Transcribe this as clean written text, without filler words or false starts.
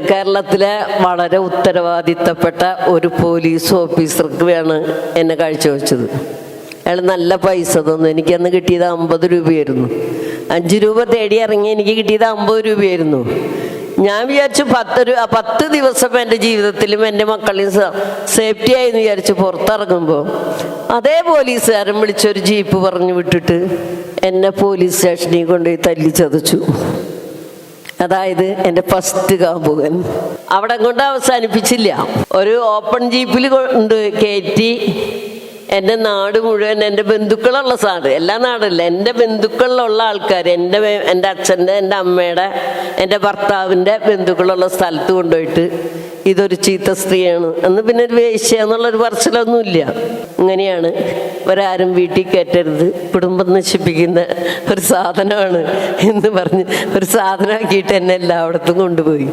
കേരളത്തിലെ വളരെ ഉത്തരവാദിത്തപ്പെട്ട ഒരു പോലീസ് ഓഫീസർക്കാണ് എന്നെ കാഴ്ചവെച്ചത്. അയാൾ നല്ല പൈസ തന്നു. എനിക്കന്ന് കിട്ടിയത് 50 രൂപയായിരുന്നു. 5 രൂപ തേടി ഇറങ്ങി എനിക്ക് കിട്ടിയത് 50 രൂപയായിരുന്നു. ഞാൻ വിചാരിച്ചു 10 ദിവസം എൻ്റെ ജീവിതത്തിലും എൻ്റെ മക്കളെയും സേഫ്റ്റി ആയെന്ന് വിചാരിച്ച് പുറത്തിറങ്ങുമ്പോൾ അതേ പോലീസുകാരൻ വിളിച്ചൊരു ജീപ്പ് പറഞ്ഞു വിട്ടിട്ട് എന്നെ പോലീസ് സ്റ്റേഷനിൽ കൊണ്ടുപോയി തല്ലി ചതച്ചു. അതായത് എൻ്റെ ഫസ്റ്റ് കാമുകൻ. അവിടെ കൊണ്ട് അവസാനിപ്പിച്ചില്ല. ഒരു ഓപ്പൺ ജീപ്പിൽ കൊണ്ട് കയറ്റി എൻ്റെ നാട് മുഴുവൻ, എൻ്റെ ബന്ധുക്കളുള്ള സാറ്, എല്ലാ നാടല്ല, എൻ്റെ ബന്ധുക്കളിലുള്ള ആൾക്കാർ, എൻ്റെ അച്ഛൻ്റെ, എൻ്റെ അമ്മയുടെ, എൻ്റെ ഭർത്താവിൻ്റെ ബന്ധുക്കളുള്ള സ്ഥലത്ത് കൊണ്ടുപോയിട്ട് ഇതൊരു ചീത്ത സ്ത്രീയാണ് എന്ന്, പിന്നെ ഒരു വേശ്യ എന്നുള്ളൊരു പറച്ചിലൊന്നുമില്ല. ഇങ്ങനെയാണ് ഒരാരും വീട്ടിൽ കയറ്റരുത്, കുടുംബം നശിപ്പിക്കുന്ന ഒരു സാധനമാണ് എന്ന് പറഞ്ഞ് ഒരു സാധനമാക്കിയിട്ട് എന്നെ എല്ലായിടത്തും കൊണ്ടുപോയി.